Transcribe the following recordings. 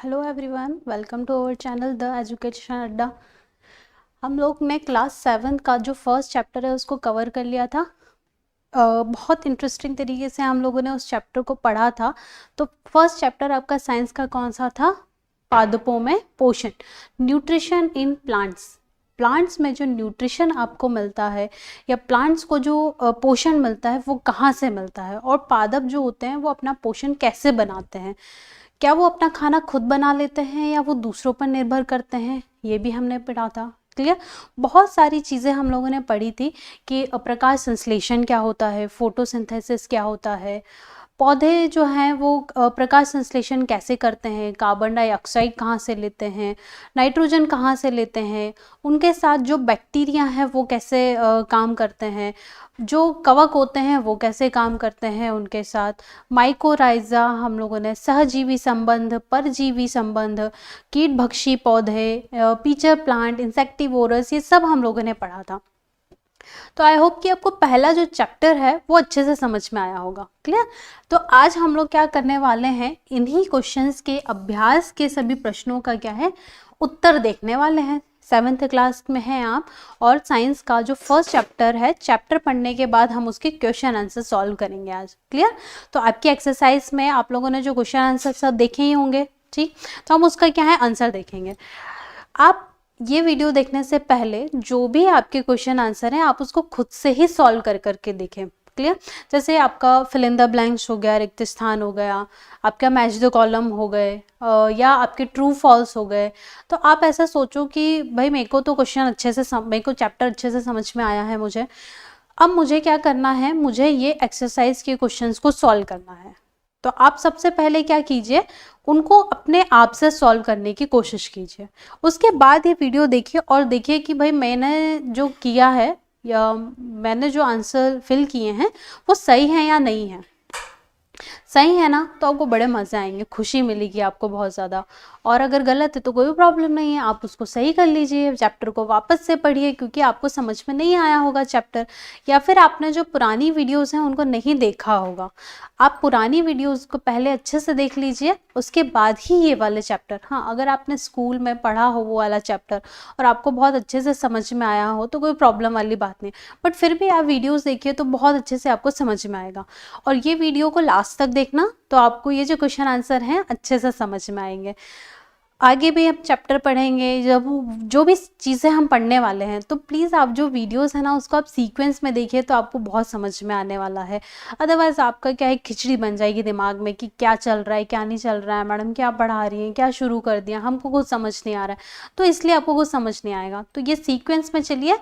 Hello everyone, welcome to our channel the Education Adda. हम लोग ने क्लास 7 का जो फर्स्ट चैप्टर है उसको कवर कर लिया था। बहुत इंटरेस्टिंग तरीके से हम लोगों ने उस चैप्टर को पढ़ा था। तो फर्स्ट चैप्टर आपका साइंस का कौन सा था? पादपों में पोषण, न्यूट्रिशन इन प्लांट्स। प्लांट्स में जो न्यूट्रिशन आपको मिलता है या प्लांट्स को जो पोषण मिलता है वो कहाँ से मिलता है, और पादप जो होते हैं वो अपना पोषण कैसे बनाते हैं। क्या वो अपना खाना खुद बना लेते हैं या वो दूसरों पर निर्भर करते हैं, ये भी हमने पढ़ा था। क्लियर। बहुत सारी चीज़ें हम लोगों ने पढ़ी थी कि प्रकाश संश्लेषण क्या होता है, फोटोसिंथेसिस क्या होता है, पौधे जो हैं वो प्रकाश संश्लेषण कैसे करते हैं, कार्बन डाइऑक्साइड कहाँ से लेते हैं, नाइट्रोजन कहाँ से लेते हैं, उनके साथ जो बैक्टीरिया हैं वो कैसे काम करते हैं, जो कवक होते हैं वो कैसे काम करते हैं उनके साथ, माइकोराइजा हम लोगों ने, सहजीवी संबंध, परजीवी संबंध, कीटभक्षी पौधे, पीचर प्लांट, इंसेक्टिवोरस, ये सब हम लोगों ने पढ़ा था। तो आई होप कि आपको पहला जो चैप्टर है वो अच्छे से समझ में आया होगा। क्लियर। तो आज हम लोग क्या करने वाले हैं, इन्हीं क्वेश्चंस के अभ्यास के सभी प्रश्नों का क्या है, उत्तर देखने वाले हैं। 7th क्लास में हैं आप, और साइंस का जो फर्स्ट चैप्टर है, चैप्टर पढ़ने के बाद हम उसके क्वेश्चन आंसर सॉल्व करेंगे आज। क्लियर। तो आपकी एक्सरसाइज में आप लोगों ने जो क्वेश्चन आंसर सब देखे ही होंगे, ठीक। तो हम उसका क्या है आंसर देखेंगे। आप ये वीडियो देखने से पहले जो भी आपके क्वेश्चन आंसर हैं आप उसको खुद से ही सॉल्व कर करके देखें। क्लियर। जैसे आपका फिल इन द ब्लैंक्स हो गया, रिक्त स्थान हो गया, आपका मैच द कॉलम हो गए, या आपके ट्रू फॉल्स हो गए। तो आप ऐसा सोचो कि भाई मेरे को तो क्वेश्चन अच्छे से मेरे को चैप्टर अच्छे से समझ में आया है, मुझे अब मुझे क्या करना है, मुझे ये एक्सरसाइज के क्वेश्चंस को सॉल्व करना है। तो आप सबसे पहले क्या कीजिए, उनको अपने आप से सॉल्व करने की कोशिश कीजिए। उसके बाद ये वीडियो देखिए और देखिए कि भाई मैंने जो किया है या मैंने जो आंसर फिल किए हैं वो सही है या नहीं है। सही है ना, तो आपको बड़े मज़े आएंगे, खुशी मिलेगी आपको बहुत ज़्यादा। और अगर गलत है तो कोई प्रॉब्लम नहीं है, आप उसको सही कर लीजिए, चैप्टर को वापस से पढ़िए क्योंकि आपको समझ में नहीं आया होगा चैप्टर, या फिर आपने जो पुरानी वीडियोस हैं उनको नहीं देखा होगा। आप पुरानी वीडियोस को पहले अच्छे से देख लीजिए, उसके बाद ही ये वाले चैप्टर। हाँ, अगर आपने स्कूल में पढ़ा हो वो वाला चैप्टर और आपको बहुत अच्छे से समझ में आया हो तो कोई प्रॉब्लम वाली बात नहीं, बट फिर भी आप वीडियोज़ देखिए तो बहुत अच्छे से आपको समझ में आएगा। और ये वीडियो को लास्ट तक देखना, तो आपको ये जो क्वेश्चन आंसर हैं अच्छे से समझ में आएंगे। आगे भी हम चैप्टर पढ़ेंगे, जब जो भी चीज़ें हम पढ़ने वाले हैं, तो प्लीज़ आप जो वीडियोस है ना उसको आप सीक्वेंस में देखिए तो आपको बहुत समझ में आने वाला है। अदरवाइज़ आपका क्या है, खिचड़ी बन जाएगी दिमाग में कि क्या चल रहा है क्या नहीं चल रहा है, मैडम क्या पढ़ा रही हैं, क्या शुरू कर दिया, हमको कुछ समझ नहीं आ रहा है, तो इसलिए आपको कुछ समझ नहीं आएगा। तो ये सीक्वेंस में चलिए,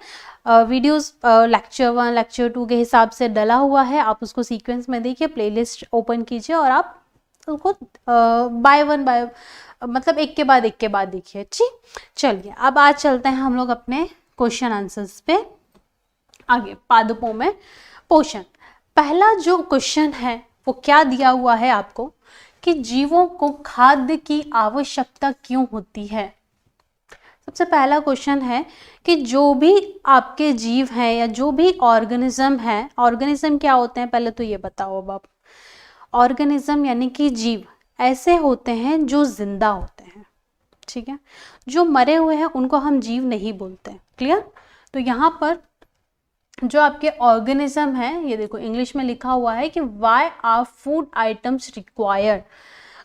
वीडियोस लेक्चर 1 लेक्चर 2 के हिसाब से डला हुआ है, आप उसको सीक्वेंस में देखिए, प्लेलिस्ट ओपन कीजिए और आप उसको बाय वन बाय मतलब एक के बाद देखिए। ठीक, चलिए अब आज चलते हैं हम लोग अपने क्वेश्चन आंसर्स पे आगे। पादपों में पोषण, पहला जो क्वेश्चन है वो क्या दिया हुआ है आपको कि जीवों को खाद्य की आवश्यकता क्यों होती है। सबसे पहला क्वेश्चन है कि जो भी आपके जीव हैं या जो भी ऑर्गेनिज्म है, ऑर्गेनिज्म क्या होते हैं पहले तो ये बताओ अब आप। ऑर्गेनिज्म यानी कि जीव ऐसे होते हैं जो जिंदा होते हैं, ठीक है। जो मरे हुए हैं उनको हम जीव नहीं बोलते। क्लियर। तो यहाँ पर जो आपके ऑर्गेनिज्म है, ये देखो इंग्लिश में लिखा हुआ है कि why are food items required.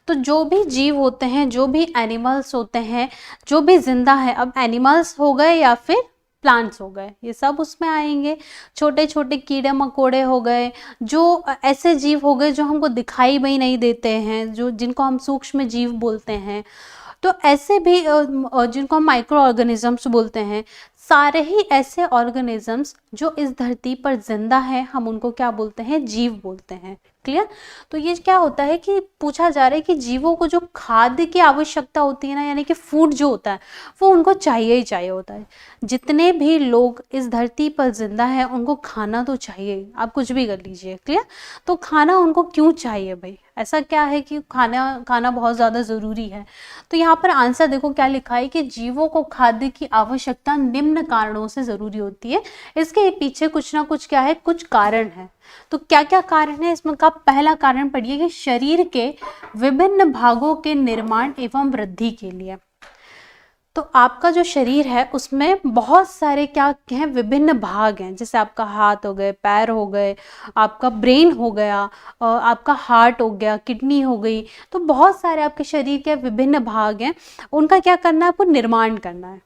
तो जो भी जीव होते हैं, जो भी एनिमल्स होते हैं, जो भी जिंदा है, अब एनिमल्स हो गए या फिर प्लांट्स हो गए, ये सब उसमें आएंगे। छोटे छोटे कीड़े मकोड़े हो गए, जो ऐसे जीव हो गए जो हमको दिखाई भी नहीं देते हैं, जो जिनको हम सूक्ष्म जीव बोलते हैं। तो ऐसे भी जिनको हम माइक्रो ऑर्गेनिजम्स बोलते हैं, सारे ही ऐसे ऑर्गेनिजम्स जो इस धरती पर जिंदा है, हम उनको क्या बोलते हैं, जीव बोलते हैं। क्लियर। तो ये क्या होता है कि पूछा जा रहा है कि जीवों को जो खाद्य की आवश्यकता होती है ना, यानी कि फूड जो होता है वो उनको चाहिए ही चाहिए होता है। जितने भी लोग इस धरती पर जिंदा है उनको खाना तो चाहिए, आप कुछ भी कर लीजिए। क्लियर। तो खाना उनको क्यों चाहिए भाई, ऐसा क्या है कि खाना बहुत ज़्यादा ज़रूरी है। तो यहाँ पर आंसर देखो क्या लिखा है कि जीवों को खाद्य की आवश्यकता निम्न कारणों से ज़रूरी होती है। इसके पीछे कुछ ना कुछ क्या है, कुछ कारण है। तो क्या क्या कारण है इसमें का? पहला कारण पढ़िए कि शरीर के विभिन्न भागों के निर्माण एवं वृद्धि के लिए। तो आपका जो शरीर है उसमें बहुत सारे क्या हैं, विभिन्न भाग हैं। जैसे आपका हाथ हो गए, पैर हो गए, आपका ब्रेन हो गया, आपका हार्ट हो गया, किडनी हो गई। तो बहुत सारे आपके शरीर के विभिन्न भाग हैं, उनका क्या करना है, आपको निर्माण करना है।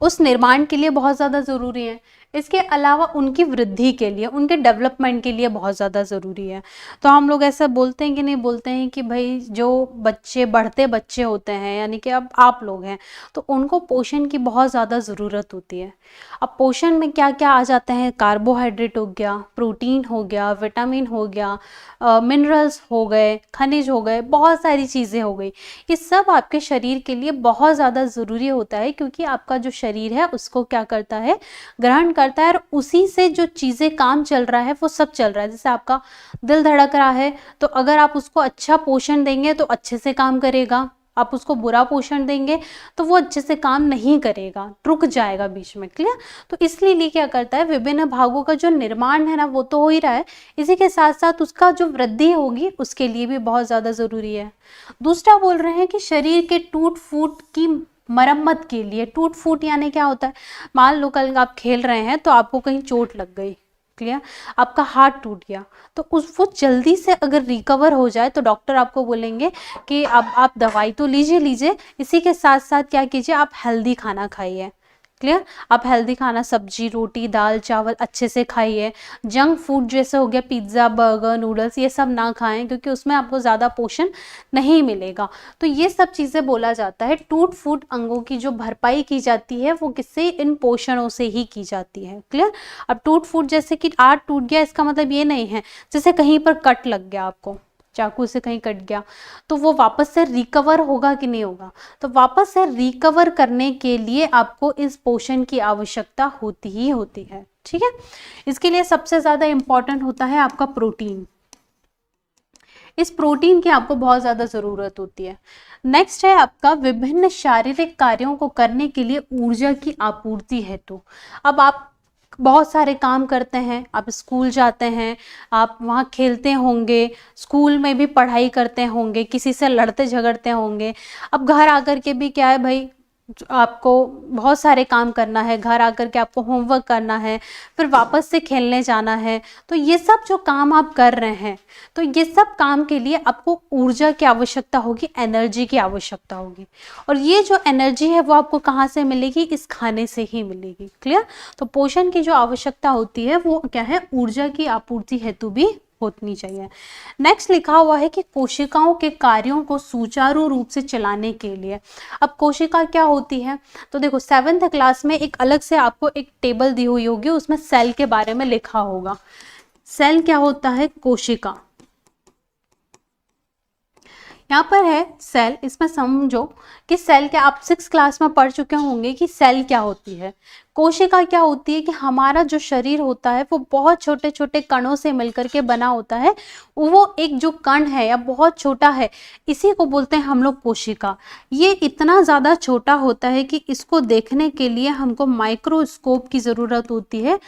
उस निर्माण के लिए बहुत ज़्यादा ज़रूरी है। इसके अलावा उनकी वृद्धि के लिए, उनके डेवलपमेंट के लिए बहुत ज़्यादा ज़रूरी है। तो हम लोग ऐसा बोलते हैं कि नहीं बोलते हैं कि भाई जो बच्चे, बढ़ते बच्चे होते हैं, यानी कि अब आप लोग हैं, तो उनको पोषण की बहुत ज़्यादा ज़रूरत होती है। अब पोषण में क्या क्या आ जाते हैं? कार्बोहाइड्रेट हो गया, प्रोटीन हो गया, विटामिन हो गया, मिनरल्स हो गए, खनिज हो गए, बहुत सारी चीज़ें हो गई। ये सब आपके शरीर के लिए बहुत ज़्यादा ज़रूरी होता है, क्योंकि आपका जो शरीर है उसको क्या करता है, ग्रहण करता है, और उसी से जो चीज़ें काम चल रहा है वो सब चल रहा है। जैसे आपका दिल धड़क रहा है, तो अगर आप उसको अच्छा पोषण देंगे तो अच्छे से काम करेगा। आप उसको बुरा पोषण देंगे तो वो अच्छे से काम नहीं करेगा, रुक जाएगा बीच में। क्लियर? तो इसलिए क्या करता है, विभिन्न भागों का जो निर्माण है ना वो तो हो ही रहा है, इसी के साथ साथ उसका जो वृद्धि होगी उसके लिए भी बहुत ज़्यादा ज़रूरी है। दूसरा बोल रहे हैं कि शरीर के टूट फूट की मरम्मत के लिए। टूट फूट यानी क्या होता है? मान लो कल आप खेल रहे हैं तो आपको कहीं चोट लग गई, क्लियर, आपका हाथ टूट गया, तो वो जल्दी से अगर रिकवर हो जाए तो डॉक्टर आपको बोलेंगे कि अब आप दवाई तो लीजिए, इसी के साथ साथ क्या कीजिए, आप हेल्दी खाना खाइए। क्लियर? आप हेल्दी खाना, सब्जी, रोटी, दाल, चावल अच्छे से खाइए। जंक फूड जैसे हो गया पिज्ज़ा, बर्गर, नूडल्स, ये सब ना खाएं, क्योंकि उसमें आपको ज़्यादा पोषण नहीं मिलेगा। तो ये सब चीज़ें बोला जाता है। टूट फूट अंगों की जो भरपाई की जाती है वो किससे? इन पोषणों से ही की जाती है। क्लियर? अब टूट फूट जैसे कि हाथ टूट गया, इसका मतलब ये नहीं है जैसे कहीं पर कट लग गया, आपको चाकू से कहीं कट गया, तो वो वापस से रिकवर होगा कि नहीं होगा? तो वापस से रिकवर करने के लिए आपको इस पोषण की आवश्यकता होती ही होती है। ठीक है? इसके लिए सबसे ज्यादा इंपॉर्टेंट होता है आपका प्रोटीन। इस प्रोटीन की आपको बहुत ज्यादा जरूरत होती है। नेक्स्ट है आपका विभिन्न शारीरिक कार्यों को करने के लिए ऊर्जा की आपूर्ति हेतु। अब आप बहुत सारे काम करते हैं, आप स्कूल जाते हैं, आप वहाँ खेलते होंगे, स्कूल में भी पढ़ाई करते होंगे, किसी से लड़ते झगड़ते होंगे। अब घर आकर के भी क्या है भाई, आपको बहुत सारे काम करना है, घर आकर के आपको होमवर्क करना है, फिर वापस से खेलने जाना है। तो ये सब जो काम आप कर रहे हैं, तो ये सब काम के लिए आपको ऊर्जा की आवश्यकता होगी, एनर्जी की आवश्यकता होगी। और ये जो एनर्जी है वो आपको कहाँ से मिलेगी? इस खाने से ही मिलेगी। क्लियर? तो पोषण की जो आवश्यकता होती है वो क्या है? ऊर्जा की आपूर्ति हेतु भी होनी चाहिए। नेक्स्ट लिखा हुआ है कि कोशिकाओं के कार्यों को सुचारू रूप से चलाने के लिए। अब कोशिका क्या होती है? तो देखो 7th क्लास में एक अलग से आपको एक टेबल दी हुई होगी, उसमें सेल के बारे में लिखा होगा। सेल क्या होता है? कोशिका। यहाँ पर है सेल, इसमें समझो कि सेल क्या, आप 6 क्लास में पढ़ चुके होंगे कि सेल क्या होती है। कोशिका क्या होती है कि हमारा जो शरीर होता है वो बहुत छोटे छोटे कणों से मिलकर के बना होता है। वो एक जो कण है या बहुत छोटा है, इसी को बोलते हैं हम लोग कोशिका। ये इतना ज़्यादा छोटा होता है कि इसको देखने के लिए हमको माइक्रोस्कोप की ज़रूरत होती है,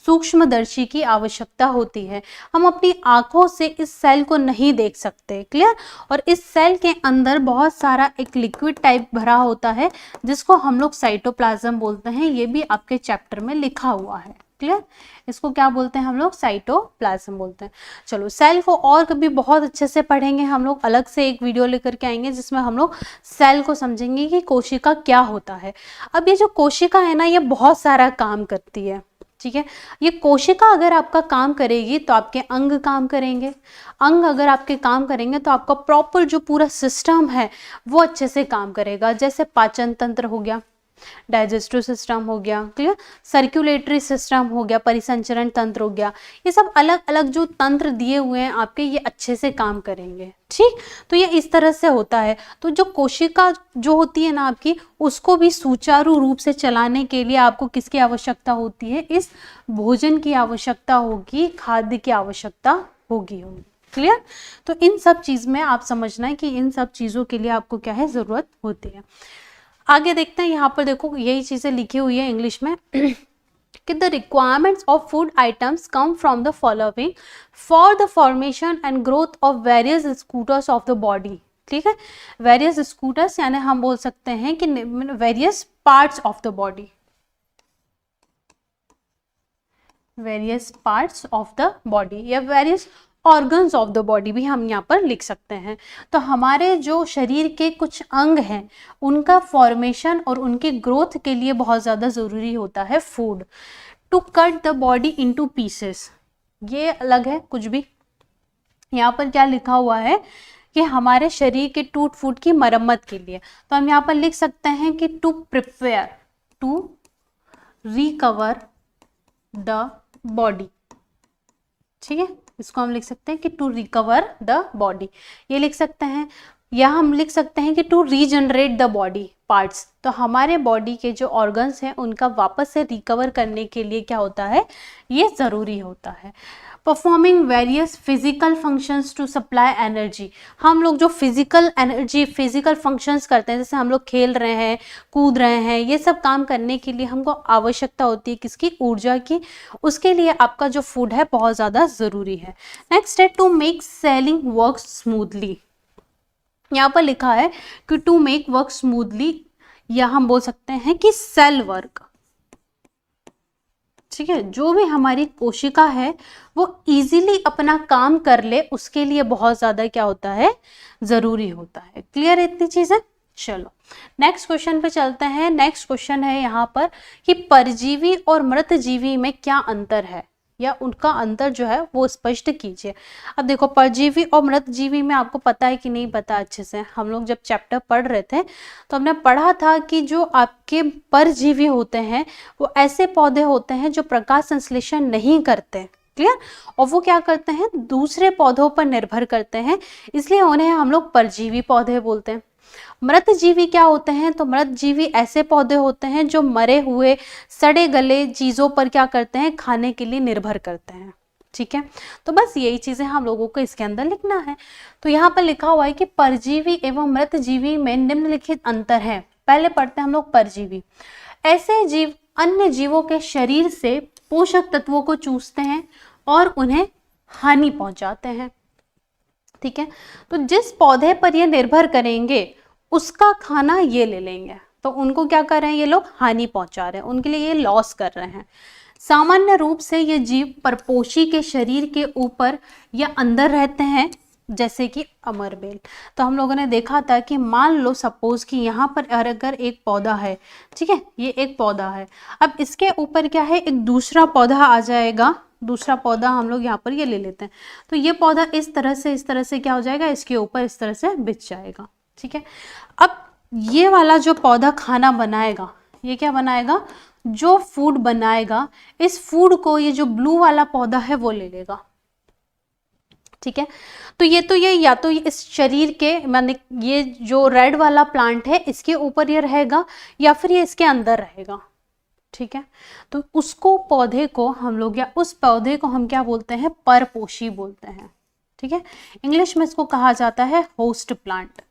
सूक्ष्मदर्शी की आवश्यकता होती है। हम अपनी आंखों से इस सेल को नहीं देख सकते। क्लियर? और इस सेल के अंदर बहुत सारा एक लिक्विड टाइप भरा होता है, जिसको हम लोग साइटोप्लाज्म बोलते हैं। ये भी आपके चैप्टर में लिखा हुआ है। क्लियर? इसको क्या बोलते हैं हम लोग? साइटोप्लाज्म बोलते हैं। चलो, सेल को और कभी बहुत अच्छे से पढ़ेंगे हम लोग, अलग से एक वीडियो लेकर के आएंगे जिसमें हम लोग सेल को समझेंगे कि कोशिका क्या होता है। अब ये जो कोशिका है ना, ये बहुत सारा काम करती है। ठीक है? ये कोशिका अगर आपका काम करेगी तो आपके अंग काम करेंगे, अंग अगर आपके काम करेंगे तो आपका प्रॉपर जो पूरा सिस्टम है वो अच्छे से काम करेगा। जैसे पाचन तंत्र हो गया, डाइजेस्टिव सिस्टम हो गया, क्लियर, सर्कुलेटरी सिस्टम हो गया, परिसंचरण तंत्र हो गया, ये सब अलग अलग जो तंत्र दिए हुए हैं आपके, ये अच्छे से काम करेंगे। ठीक, तो ये इस तरह से होता है। तो जो कोशिका जो होती है ना आपकी, उसको भी सुचारू रूप से चलाने के लिए आपको किसकी आवश्यकता होती है? इस भोजन की आवश्यकता होगी, खाद्य की आवश्यकता होगी। क्लियर? तो इन सब चीज में आप समझना है कि इन सब चीजों के लिए आपको क्या है, जरूरत होती है। आगे देखते हैं, यहाँ पर देखो यही चीजें लिखी हुई है इंग्लिश में। कि the requirements of food items come from the following for the formation and growth of various scooters of the body. ठीक है, वेरियस स्कूटर्स यानी हम बोल सकते हैं कि various parts of the body, various parts of the body या various organs of the body भी हम यहाँ पर लिख सकते हैं। तो हमारे जो शरीर के कुछ अंग हैं उनका फॉर्मेशन और उनकी ग्रोथ के लिए बहुत ज़्यादा ज़रूरी होता है food. To cut the body into pieces, ये अलग है कुछ भी। यहाँ पर क्या लिखा हुआ है कि हमारे शरीर के टूट फूट की मरम्मत के लिए, तो हम यहाँ पर लिख सकते हैं कि to prepare to recover the body. ठीक है, इसको हम लिख सकते हैं कि टू रिकवर द बॉडी, ये लिख सकते हैं। या हम लिख सकते हैं कि to regenerate the body parts, तो हमारे बॉडी के जो ऑर्गन्स हैं उनका वापस से रिकवर करने के लिए क्या होता है, ये ज़रूरी होता है। Performing various physical functions to supply energy, हम लोग जो फिजिकल एनर्जी फिजिकल फंक्शंस करते हैं, जैसे हम लोग खेल रहे हैं, कूद रहे हैं, ये सब काम करने के लिए हमको आवश्यकता होती है किसकी, ऊर्जा की। उसके लिए आपका जो फूड है बहुत ज़्यादा ज़रूरी है। नेक्स्ट है to make selling work smoothly, यहाँ पर लिखा है कि टू मेक वर्क स्मूथली, या हम बोल सकते हैं कि सेल वर्क। ठीक है, जो भी हमारी कोशिका है वो इजीली अपना काम कर ले, उसके लिए बहुत ज़्यादा क्या होता है, ज़रूरी होता है। क्लियर है इतनी चीज़ें? चलो नेक्स्ट क्वेश्चन पे चलते हैं। नेक्स्ट क्वेश्चन है यहाँ पर कि परजीवी और मृतजीवी में क्या अंतर है, या उनका अंतर जो है वो स्पष्ट कीजिए। अब देखो, परजीवी और मृतजीवी में आपको पता है कि नहीं पता अच्छे से, हम लोग जब चैप्टर पढ़ रहे थे तो हमने पढ़ा था कि जो आपके परजीवी होते हैं वो ऐसे पौधे होते हैं जो प्रकाश संश्लेषण नहीं करते। क्लियर? और वो क्या करते हैं, दूसरे पौधों पर निर्भर करते हैं, इसलिए उन्हें हम लोग परजीवी पौधे बोलते हैं। मृतजीवी क्या होते हैं, तो मृतजीवी ऐसे पौधे होते हैं जो मरे हुए सड़े गले चीजों पर क्या करते हैं, खाने के लिए निर्भर करते हैं। ठीक है, तो बस यही चीजें हम लोगों को इसके अंदर लिखना है। तो यहाँ पर लिखा हुआ है कि परजीवी एवं मृतजीवी में निम्नलिखित अंतर है। पहले पढ़ते हैं हम लोग परजीवी। ऐसे जीव अन्य जीवों के शरीर से पोषक तत्वों को चूसते हैं और उन्हें हानि पहुंचाते हैं। ठीक है, तो जिस पौधे पर ये निर्भर करेंगे उसका खाना ये ले लेंगे, तो उनको क्या कर रहे हैं, ये लोग हानि पहुंचा रहे हैं, उनके लिए ये लॉस कर रहे हैं। सामान्य रूप से ये जीव परपोषी के शरीर के ऊपर या अंदर रहते हैं, जैसे कि अमरबेल। तो हम लोगों ने देखा था कि मान लो सपोज कि यहाँ पर अगर एक पौधा है, ठीक है, ये एक पौधा है, अब इसके ऊपर क्या है, एक दूसरा पौधा आ जाएगा। दूसरा पौधा हम लोग यहाँ पर ये ले लेते हैं, तो ये पौधा इस तरह से क्या हो जाएगा, इसके ऊपर इस तरह से बिछ जाएगा। ठीक है, अब ये वाला जो पौधा खाना बनाएगा, ये क्या बनाएगा, जो फूड बनाएगा, इस फूड को ये जो ब्लू वाला पौधा है वो ले लेगा। ठीक है, तो ये या तो ये इस शरीर के, माने ये जो रेड वाला प्लांट है इसके ऊपर ये रहेगा, या फिर ये इसके अंदर रहेगा। ठीक है, तो उसको पौधे को हम लोग, या उस पौधे को हम क्या बोलते हैं, परपोषी बोलते हैं। ठीक है, इंग्लिश में इसको कहा जाता है होस्ट प्लांट।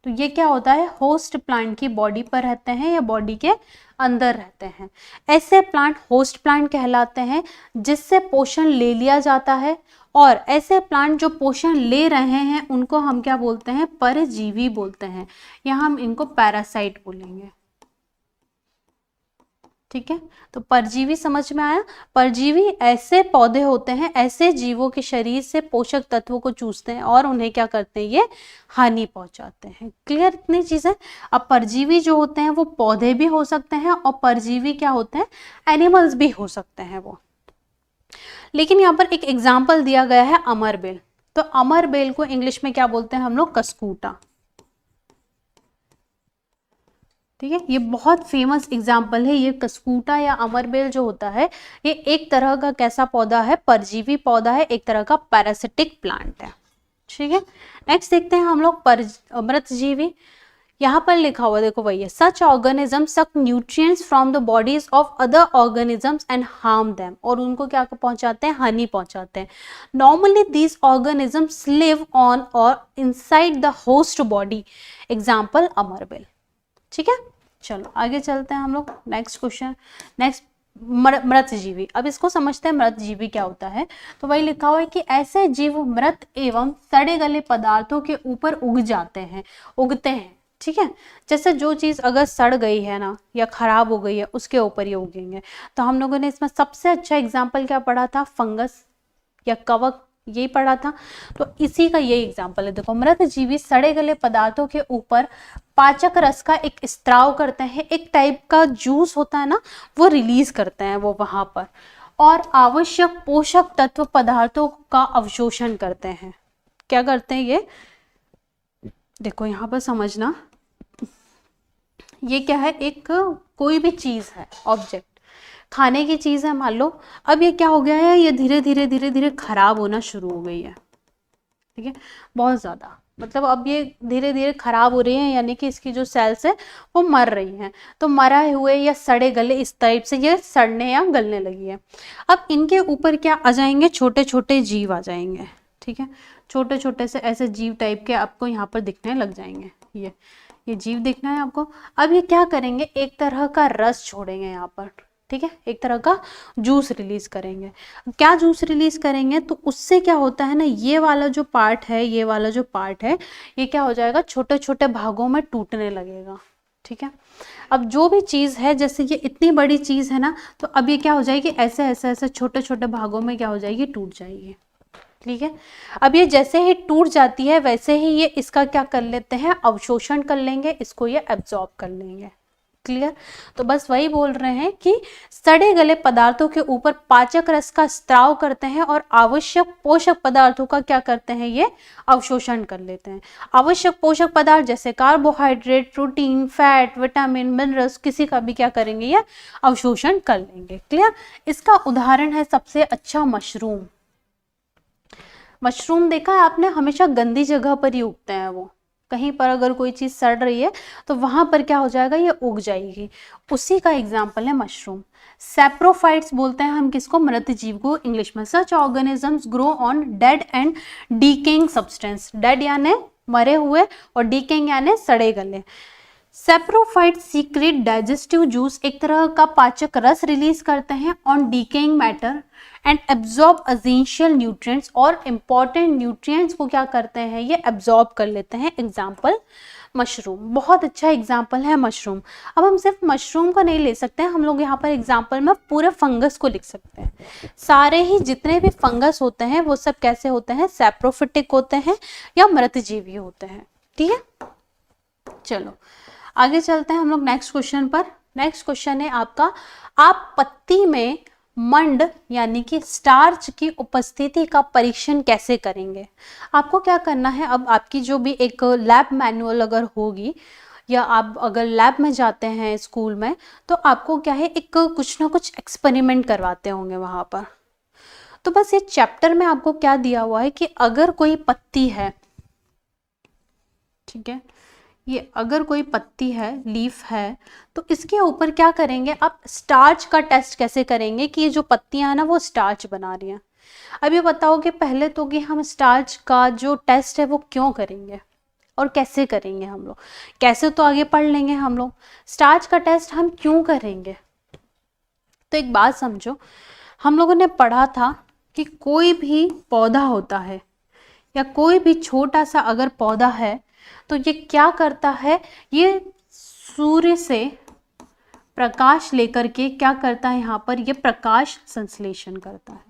तो ये क्या होता है, होस्ट प्लांट की बॉडी पर रहते हैं या बॉडी के अंदर रहते हैं। ऐसे प्लांट होस्ट प्लांट कहलाते हैं जिससे पोषण ले लिया जाता है, और ऐसे प्लांट जो पोषण ले रहे हैं उनको हम क्या बोलते हैं, परजीवी बोलते हैं, या हम इनको पैरासाइट बोलेंगे। ठीक है, तो परजीवी समझ में आया। परजीवी ऐसे पौधे होते हैं, ऐसे जीवों के शरीर से पोषक तत्वों को चूसते हैं और उन्हें क्या करते हैं, ये हानि पहुंचाते हैं। क्लियर इतनी चीजें? अब परजीवी जो होते हैं वो पौधे भी हो सकते हैं, और परजीवी क्या होते हैं, एनिमल्स भी हो सकते हैं वो। लेकिन यहाँ पर एक एग्जाम्पल दिया गया है अमरबेल। तो अमरबेल को इंग्लिश में क्या बोलते हैं हम लोग, कस्कूटा। ठीक है, ये बहुत फेमस एग्जाम्पल है। ये कस्कूटा या अमरबेल जो होता है, ये एक तरह का कैसा पौधा है, परजीवी पौधा है, एक तरह का पैरासिटिक प्लांट है। ठीक है, नेक्स्ट देखते हैं हम लोग मृतजीवी। यहाँ पर लिखा हुआ देखो भैया, such organism suck nutrients from the bodies of other organisms and harm them, और उनको क्या पहुंचाते हैं, हानि पहुंचाते हैं। Normally these organisms live on और inside the host body, example अमरबेल। ठीक है, चलो आगे चलते हैं हम लोग। नेक्स्ट क्वेश्चन, नेक्स्ट मृतजीवी। अब इसको समझते हैं मृतजीवी क्या होता है। तो वही लिखा हुआ है कि ऐसे जीव मृत एवं सड़े गले पदार्थों के ऊपर उगते हैं। ठीक है, जैसे जो चीज अगर सड़ गई है ना या खराब हो गई है उसके ऊपर ये उगेंगे। तो हम लोगों ने इसमें सबसे अच्छा एग्जाम्पल क्या पढ़ा था, फंगस या कवक, यही पढ़ा था। तो इसी का यही एग्जाम्पल है। देखो, मृतजीवी सड़े गले पदार्थों के ऊपर पाचक रस का एक स्त्राव करते हैं, एक टाइप का जूस होता है ना, वो रिलीज करते हैं वो वहां पर, और आवश्यक पोषक तत्व पदार्थों का अवशोषण करते हैं। क्या करते हैं ये, देखो यहाँ पर समझना, ये क्या है, एक कोई भी चीज है, ऑब्जेक्ट, खाने की चीज है मान लो। अब ये क्या हो गया है, ये धीरे धीरे खराब होना शुरू हो गई है। ठीक है, बहुत ज्यादा, मतलब अब ये धीरे धीरे खराब हो रही है, यानी कि इसकी जो सेल्स है वो मर रही हैं। तो मरा हुए या सड़े गले इस टाइप से ये सड़ने या गलने लगी है। अब इनके ऊपर क्या आ जाएंगे, छोटे छोटे जीव आ जाएंगे। ठीक है, छोटे छोटे से ऐसे जीव टाइप के आपको यहाँ पर दिखने लग जाएंगे। ये जीव दिखना है आपको। अब ये क्या करेंगे, एक तरह का रस छोड़ेंगे यहाँ पर। ठीक है, एक तरह का जूस रिलीज करेंगे। क्या जूस रिलीज करेंगे, तो उससे क्या होता है ना, ये वाला जो पार्ट है, ये क्या हो जाएगा, छोटे छोटे भागों में टूटने लगेगा। ठीक है, अब जो भी चीज है, जैसे ये इतनी बड़ी चीज है ना, तो अब ये क्या हो जाएगी, ऐसे ऐसे ऐसे छोटे छोटे भागों में क्या हो जाएगी, टूट जाएगी। ठीक है, अब ये जैसे ही टूट जाती है वैसे ही ये इसका क्या कर लेते हैं, अवशोषण कर लेंगे, इसको ये एब्जॉर्ब कर लेंगे। क्लियर, तो बस वही बोल रहे हैं कि सड़े गले पदार्थों के ऊपर पाचक रस का स्त्राव करते हैं और आवश्यक पोषक पदार्थों का क्या करते हैं, ये अवशोषण कर लेते हैं। आवश्यक पोषक पदार्थ जैसे carbohydrate, protein, fat, vitamin, minerals, किसी का भी क्या करेंगे, ये अवशोषण कर लेंगे। क्लियर, इसका उदाहरण है सबसे अच्छा मशरूम। मशरूम देखा है आपने, हमेशा गंदी जगह पर ही उगते हैं वो। कहीं पर अगर कोई चीज सड़ रही है तो वहां पर क्या हो जाएगा, ये उग जाएगी। उसी का एग्जाम्पल है मशरूम। सैप्रोफाइट्स बोलते हैं हम किसको, मृत जीव को इंग्लिश में। Such organisms grow on dead and decaying substance. Dead यानी मरे हुए और डीकेइंग यानी सड़े गले। सैप्रोफाइट सीक्रेट डाइजेस्टिव जूस, एक तरह का पाचक रस रिलीज करते हैं on decaying matter and absorb essential nutrients, और इंपॉर्टेंट न्यूट्रिएंट्स को क्या करते हैं, ये एब्जॉर्ब कर लेते हैं। एग्जाम्पल मशरूम, बहुत अच्छा एग्जाम्पल है मशरूम। अब हम सिर्फ मशरूम को नहीं ले सकते हैं, हम लोग यहाँ पर एग्जाम्पल में पूरे फंगस को लिख सकते हैं। सारे ही जितने भी फंगस होते हैं वो सब कैसे होते हैं, सैप्रोफिटिक होते हैं या मृतजीवी होते हैं। ठीक है, चलो आगे चलते हैं हम लोग नेक्स्ट क्वेश्चन पर। नेक्स्ट क्वेश्चन है आपका, आप पत्ती में मंड यानी कि स्टार्च की उपस्थिति का परीक्षण कैसे करेंगे। आपको क्या करना है, अब आपकी जो भी एक लैब मैनुअल अगर होगी, या आप अगर लैब में जाते हैं स्कूल में, तो आपको क्या है, एक कुछ ना कुछ एक्सपेरिमेंट करवाते होंगे वहां पर। तो बस ये चैप्टर में आपको क्या दिया हुआ है कि अगर कोई पत्ती है, ठीक है, ये अगर कोई पत्ती है, लीफ है, तो इसके ऊपर क्या करेंगे, आप स्टार्च का टेस्ट कैसे करेंगे कि ये जो पत्तियां हैं ना वो स्टार्च बना रही हैं। अब ये बताओ कि पहले तो कि हम स्टार्च का जो टेस्ट है वो क्यों करेंगे और कैसे करेंगे हम लोग। कैसे तो आगे पढ़ लेंगे हम लोग, स्टार्च का टेस्ट हम क्यों करेंगे। तो एक बात समझो, हम लोगों ने पढ़ा था कि कोई भी पौधा होता है या कोई भी छोटा सा अगर पौधा है तो ये क्या करता है, ये सूर्य से प्रकाश लेकर के क्या करता है, यहाँ पर ये प्रकाश संश्लेषण करता है।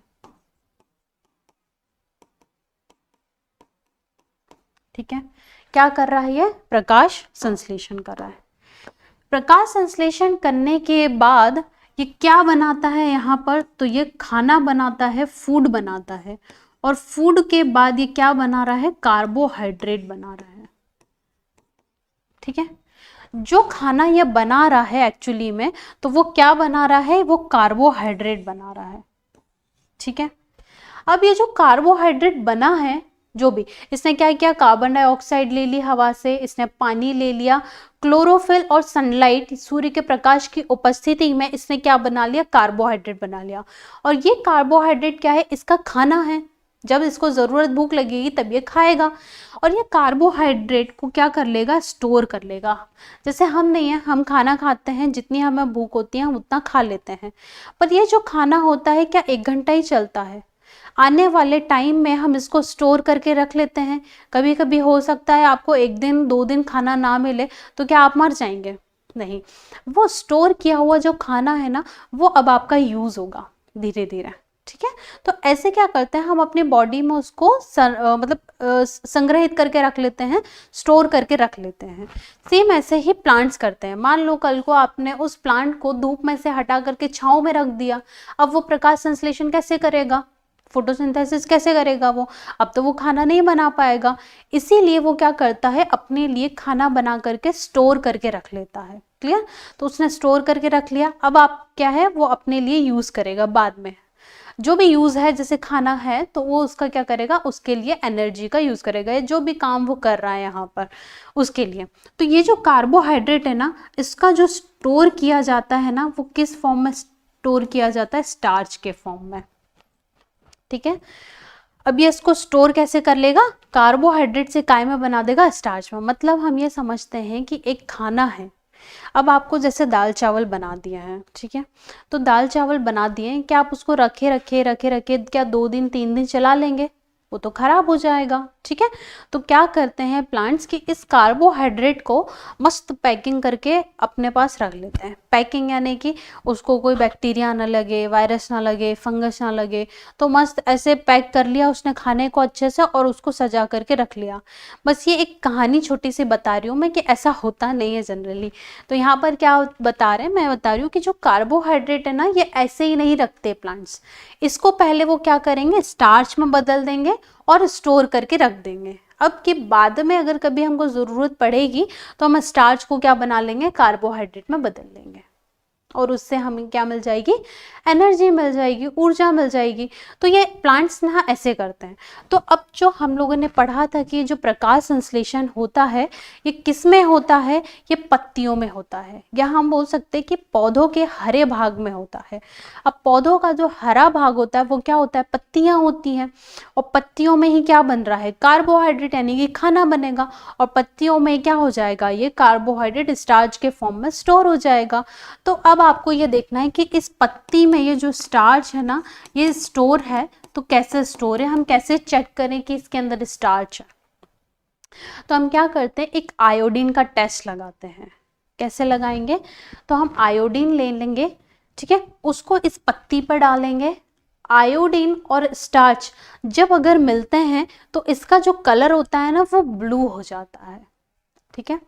ठीक है, क्या कर रहा है, ये प्रकाश संश्लेषण कर रहा है। प्रकाश संश्लेषण करने के बाद ये क्या बनाता है यहाँ पर, तो ये खाना बनाता है, फूड बनाता है, और फूड के बाद ये क्या बना रहा है, कार्बोहाइड्रेट बना रहा है। ठीक है, जो खाना ये बना रहा है एक्चुअली में, तो वो क्या बना रहा है, वो कार्बोहाइड्रेट बना रहा है। ठीक है, अब ये जो कार्बोहाइड्रेट बना है, जो भी इसने क्या किया, कार्बन डाइऑक्साइड ले ली हवा से, इसने पानी ले लिया, क्लोरोफिल और सनलाइट, सूर्य के प्रकाश की उपस्थिति में इसने क्या बना लिया, कार्बोहाइड्रेट बना लिया। और ये कार्बोहाइड्रेट क्या है, इसका खाना है। जब इसको ज़रूरत भूख लगेगी तब ये खाएगा, और ये कार्बोहाइड्रेट को क्या कर लेगा, स्टोर कर लेगा। जैसे हम नहीं है, हम खाना खाते हैं, जितनी हमें भूख होती है हम उतना खा लेते हैं, पर ये जो खाना होता है क्या 1 घंटा ही चलता है? आने वाले टाइम में हम इसको स्टोर करके रख लेते हैं। कभी कभी हो सकता है आपको 1 दिन 2 दिन खाना ना मिले, तो क्या आप मर जाएंगे? नहीं, वो स्टोर किया हुआ जो खाना है ना, वो अब आपका यूज़ होगा धीरे धीरे। ठीक है, तो ऐसे क्या करते हैं हम अपनी बॉडी में उसको संग्रहित करके रख लेते हैं, स्टोर करके रख लेते हैं। सेम ऐसे ही प्लांट्स करते हैं। मान लो कल को आपने उस प्लांट को धूप में से हटा करके छांव में रख दिया, अब वो प्रकाश संश्लेषण कैसे करेगा, फोटोसिंथेसिस कैसे करेगा वो? अब तो वो खाना नहीं बना पाएगा। इसीलिए वो क्या करता है, अपने लिए खाना बना करके स्टोर करके रख लेता है। क्लियर? तो उसने स्टोर करके रख लिया, अब आप क्या है, वो अपने लिए यूज करेगा बाद में। जो भी यूज है, जैसे खाना है तो वो उसका क्या करेगा, उसके लिए एनर्जी का यूज करेगा, जो भी काम वो कर रहा है यहाँ पर उसके लिए। तो ये जो कार्बोहाइड्रेट है ना, इसका जो स्टोर किया जाता है ना, वो किस फॉर्म में स्टोर किया जाता है? स्टार्च के फॉर्म में। ठीक है, अब ये इसको स्टोर कैसे कर लेगा? कार्बोहाइड्रेट से काय में बना देगा? स्टार्च में। मतलब हम ये समझते हैं कि एक खाना है, अब आपको जैसे दाल चावल बना दिया है, ठीक है, तो दाल चावल बना दिए, क्या आप उसको रखे रखे रखे रखे क्या 2 दिन 3 दिन चला लेंगे? वो तो खराब हो जाएगा। ठीक है, तो क्या करते हैं प्लांट्स की इस कार्बोहाइड्रेट को मस्त पैकिंग करके अपने पास रख लेते हैं। पैकिंग यानी कि उसको कोई बैक्टीरिया ना लगे, वायरस ना लगे, फंगस ना लगे, तो मस्त ऐसे पैक कर लिया उसने खाने को अच्छे से और उसको सजा करके रख लिया। बस ये एक कहानी छोटी सी बता रही हूँ मैं कि ऐसा होता नहीं है जनरली। तो यहाँ पर क्या बता रहे हैं, मैं बता रही हूँ कि जो कार्बोहाइड्रेट है ना, ये ऐसे ही नहीं रखते प्लांट्स। इसको पहले वो क्या करेंगे, स्टार्च में बदल देंगे और स्टोर करके रख देंगे। अब के बाद में अगर कभी हमको ज़रूरत पड़ेगी तो हम स्टार्च को क्या बना लेंगे, कार्बोहाइड्रेट में बदल लेंगे, और उससे हमें क्या मिल जाएगी, एनर्जी मिल जाएगी, ऊर्जा मिल जाएगी। तो ये प्लांट्स ना ऐसे करते हैं। तो अब जो हम लोगों ने पढ़ा था कि जो प्रकाश संश्लेषण होता है ये किस में होता है, ये पत्तियों में होता है, या हम बोल सकते हैं कि पौधों के हरे भाग में होता है। अब पौधों का जो हरा भाग होता है वो क्या होता है, पत्तियां होती हैं, और पत्तियों में ही क्या बन रहा है, कार्बोहाइड्रेट, यानी कि खाना बनेगा, और पत्तियों में क्या हो जाएगा, ये कार्बोहाइड्रेट स्टार्च के फॉर्म में स्टोर हो जाएगा। तो अब आपको ये देखना है कि इस पत्ती में ये जो स्टार्च है ना, ये स्टोर है, तो कैसे स्टोर है, हम कैसे चेक करें कि इसके अंदर स्टार्च है? तो हम क्या करते हैं, एक आयोडीन का टेस्ट लगाते हैं। कैसे लगाएंगे, तो हम आयोडीन ले लेंगे, ठीक है, उसको इस पत्ती पर डालेंगे। आयोडीन और स्टार्च जब अगर मिलते हैं तो इसका जो कलर होता है ना, वो ब्लू हो जाता है। ठीक है,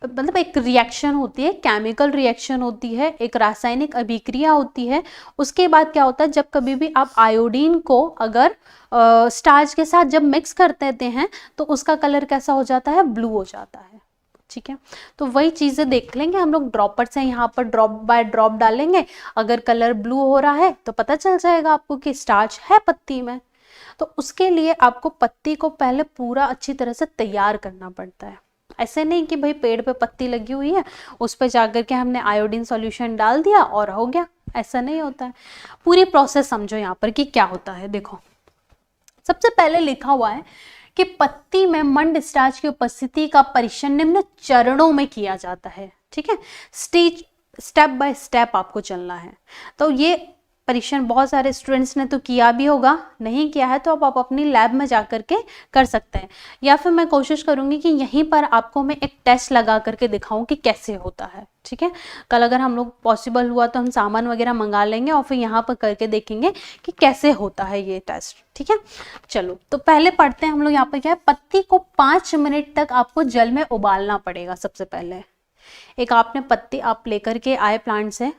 मतलब एक रिएक्शन होती है, केमिकल रिएक्शन होती है, एक रासायनिक अभिक्रिया होती है। उसके बाद क्या होता है, जब कभी भी आप आयोडीन को अगर स्टार्च के साथ जब मिक्स कर देते हैं तो उसका कलर कैसा हो जाता है, ब्लू हो जाता है। ठीक है, तो वही चीज़ें देख लेंगे हम लोग, ड्रॉपर से यहाँ पर ड्रॉप बाय ड्रॉप डालेंगे, अगर कलर ब्लू हो रहा है तो पता चल जाएगा आपको कि स्टार्च है पत्ती में। तो उसके लिए आपको पत्ती को पहले पूरा अच्छी तरह से तैयार करना पड़ता है। ऐसे नहीं कि भाई पेड़ पे पत्ती लगी हुई है, उस पर जाकर के हमने आयोडीन सॉल्यूशन डाल दिया और हो गया, ऐसा नहीं होता है। पूरी प्रोसेस समझो यहाँ पर कि क्या होता है। देखो, सबसे पहले लिखा हुआ है कि पत्ती में मंड स्टार्च की उपस्थिति का परीक्षण निम्न चरणों में किया जाता है। ठीक है, स्टेप बाय स्टेप आपको चलना है। तो ये परीक्षण बहुत सारे स्टूडेंट्स ने तो किया भी होगा, नहीं किया है तो आप अपनी लैब में जा करके कर सकते हैं, या फिर मैं कोशिश करूंगी कि यहीं पर आपको मैं एक टेस्ट लगा करके दिखाऊं कि कैसे होता है। ठीक है, कल अगर हम लोग पॉसिबल हुआ तो हम सामान वगैरह मंगा लेंगे और फिर यहाँ पर करके देखेंगे कि कैसे होता है ये टेस्ट। ठीक है, चलो तो पहले पढ़ते हैं हम लोग। यहाँ पर क्या है, पत्ती को 5 मिनट तक आपको जल में उबालना पड़ेगा। सबसे पहले एक आपने पत्ती आप लेकर के आए प्लांट से,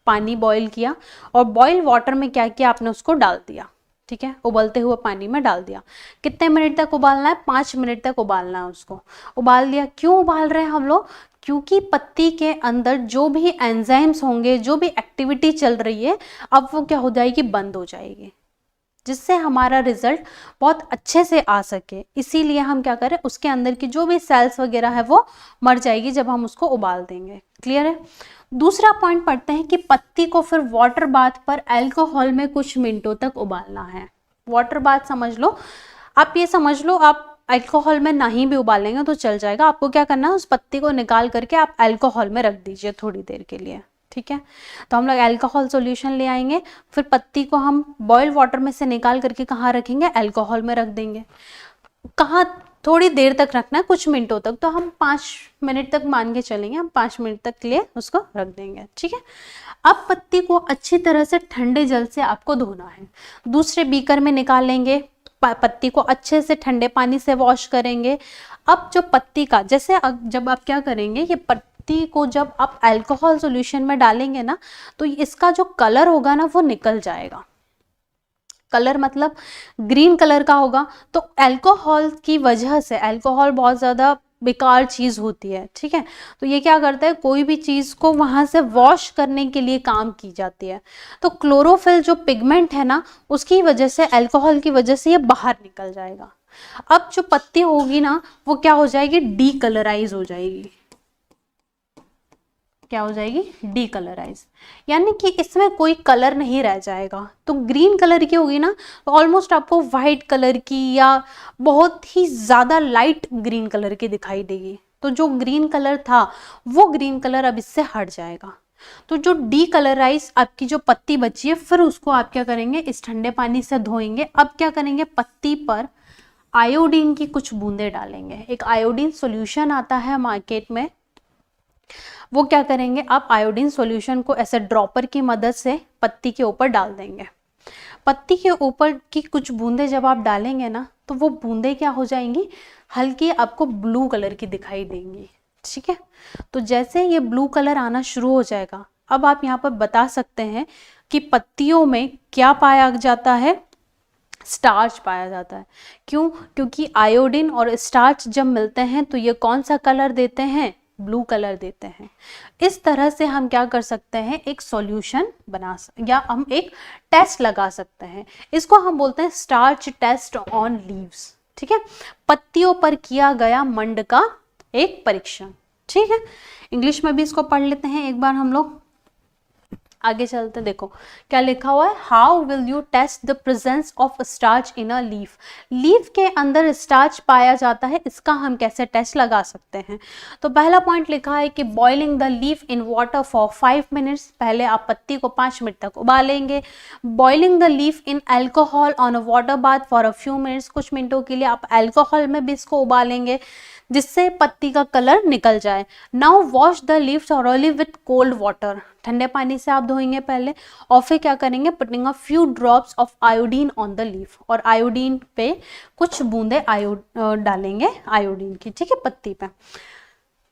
पानी बॉईल किया और बॉईल वाटर में क्या किया, आपने उसको डाल दिया। ठीक है, उबलते हुए पानी में डाल दिया। कितने मिनट तक उबालना है, 5 मिनट तक उबालना है उसको। उबाल दिया, क्यों उबाल रहे हैं हम लोग, क्योंकि पत्ती के अंदर जो भी एंजाइम्स होंगे, जो भी एक्टिविटी चल रही है, अब वो क्या हो जाएगी, बंद हो जाएगी, जिससे हमारा रिजल्ट बहुत अच्छे से आ सके। इसीलिए हम क्या करें, उसके अंदर की जो भी सेल्स वगैरह है वो मर जाएगी जब हम उसको उबाल देंगे। क्लियर है। दूसरा पॉइंट पढ़ते हैं कि पत्ती को फिर वाटर बाथ पर अल्कोहल में कुछ मिनटों तक उबालना है। वाटर बाथ समझ लो, आप ये समझ लो आप अल्कोहल में नहीं भी उबालेंगे तो चल जाएगा। आपको क्या करना है, उस पत्ती को निकाल करके आप अल्कोहल में रख दीजिए थोड़ी देर के लिए, ठीक है। तो हम लोग अल्कोहल सॉल्यूशन ले आएंगे, फिर पत्ती को हम बॉइल्ड वाटर में से निकाल करके कहाँ रखेंगे, अल्कोहल में रख देंगे। कहाँ थोड़ी देर तक रखना है, कुछ मिनटों तक, तो हम 5 मिनट तक मान के चलेंगे, हम 5 मिनट तक के लिए उसको रख देंगे, ठीक है। अब पत्ती को अच्छी तरह से ठंडे जल से आपको धोना है। दूसरे बीकर में निकाल लेंगे, पत्ती को अच्छे से ठंडे पानी से वॉश करेंगे। अब जो पत्ती का, जैसे जब आप क्या करेंगे, ये पत्ती को जब आप अल्कोहल सॉल्यूशन में डालेंगे ना, तो इसका जो कलर होगा ना वो निकल जाएगा। कलर मतलब ग्रीन कलर का होगा। तो अल्कोहल की वजह से, अल्कोहल बहुत ज़्यादा बेकार चीज़ होती है, ठीक है। तो ये क्या करता है, कोई भी चीज़ को वहाँ से वॉश करने के लिए काम की जाती है। तो क्लोरोफिल जो पिगमेंट है ना, उसकी वजह से, अल्कोहल की वजह से ये बाहर निकल जाएगा। अब जो पत्ती होगी ना वो क्या हो जाएगी, डीकलराइज हो जाएगी। क्या हो जाएगी, डीकलराइज, यानी कि इसमें कोई कलर नहीं रह जाएगा। तो ग्रीन कलर की होगी ना, तो ऑलमोस्ट आपको वाइट कलर की या बहुत ही ज़्यादा लाइट ग्रीन कलर की दिखाई देगी। तो जो ग्रीन कलर था वो ग्रीन कलर अब इससे हट जाएगा। तो जो डीकलराइज आपकी जो पत्ती बची है, फिर उसको आप क्या करेंगे, इस ठंडे पानी से धोएंगे। अब क्या करेंगे, पत्ती पर आयोडीन की कुछ बूंदे डालेंगे। एक आयोडीन सॉल्यूशन आता है मार्केट में, वो क्या करेंगे, आप आयोडीन सॉल्यूशन को ऐसे ड्रॉपर की मदद से पत्ती के ऊपर डाल देंगे। पत्ती के ऊपर की कुछ बूंदे जब आप डालेंगे ना, तो वो बूंदे क्या हो जाएंगी, हल्की आपको ब्लू कलर की दिखाई देंगी, ठीक है। तो जैसे ये ब्लू कलर आना शुरू हो जाएगा, अब आप यहाँ पर बता सकते हैं कि पत्तियों में क्या पाया जाता है, स्टार्च पाया जाता है। क्यों, क्योंकि आयोडीन और स्टार्च जब मिलते हैं तो ये कौन सा कलर देते हैं, ब्लू कलर देते हैं। इस तरह से हम क्या कर सकते हैं, एक सॉल्यूशन बना या हम एक टेस्ट लगा सकते हैं। इसको हम बोलते हैं स्टार्च टेस्ट ऑन लीव्स, ठीक है। पत्तियों पर किया गया मंड का एक परीक्षण, ठीक है। इंग्लिश में भी इसको पढ़ लेते हैं एक बार हम लोग, आगे चलते। देखो क्या लिखा हुआ है, how will you test the presence of starch in a leaf. Leaf के अंदर स्टार्च पाया जाता है, इसका हम कैसे टेस्ट लगा सकते हैं। तो पहला पॉइंट लिखा है कि boiling the leaf in water for 5 minutes, पहले आप पत्ती को 5 मिनट तक उबालेंगे। Boiling the leaf in alcohol on a water bath for a few minutes, कुछ मिनटों के लिए आप अल्कोहल में भी इसको उबालेंगे जिससे पत्ती का कलर निकल जाए। Now wash the leaves thoroughly with cold water, ठंडे पानी से आप धोएंगे पहले, और फिर क्या करेंगे, putting a few drops of iodine on the leaf, और आयोडीन पे कुछ बूंदे डालेंगे आयोडीन की, ठीक है, पत्ती पे।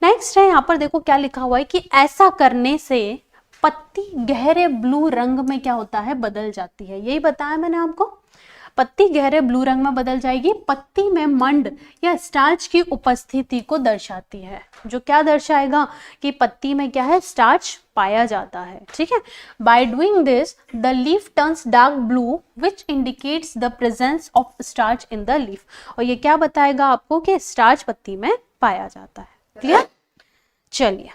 नेक्स्ट है यहाँ पर देखो क्या लिखा हुआ है कि ऐसा करने से पत्ती गहरे ब्लू रंग में क्या होता है, बदल जाती है। यही बताया मैंने आपको, पत्ती गहरे ब्लू रंग में बदल जाएगी। पत्ती में मंड या स्टार्च की उपस्थिति को दर्शाती है, जो क्या दर्शाएगा कि पत्ती में क्या है, स्टार्च पाया जाता है, ठीक है। By doing this the leaf turns dark blue which indicates the presence of starch in the leaf, और ये क्या बताएगा आपको कि स्टार्च पत्ती में पाया जाता है। क्लियर, चलिए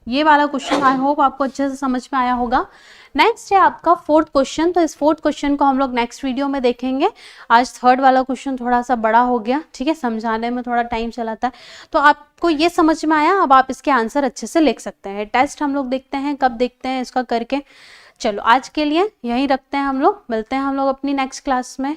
ये वाला क्वेश्चन आई होप आपको अच्छे से समझ में आया होगा। नेक्स्ट है आपका 4th क्वेश्चन, तो इस 4th क्वेश्चन को हम लोग नेक्स्ट वीडियो में देखेंगे। आज 3rd वाला क्वेश्चन थोड़ा सा बड़ा हो गया, ठीक है, समझाने में थोड़ा टाइम चलाता है। तो आपको ये समझ में आया, अब आप इसके आंसर अच्छे से लिख सकते हैं। टेस्ट हम लोग देखते हैं, कब देखते हैं इसका करके। चलो आज के लिए यहीं रखते हैं हम लोग, मिलते हैं हम लोग अपनी नेक्स्ट क्लास में।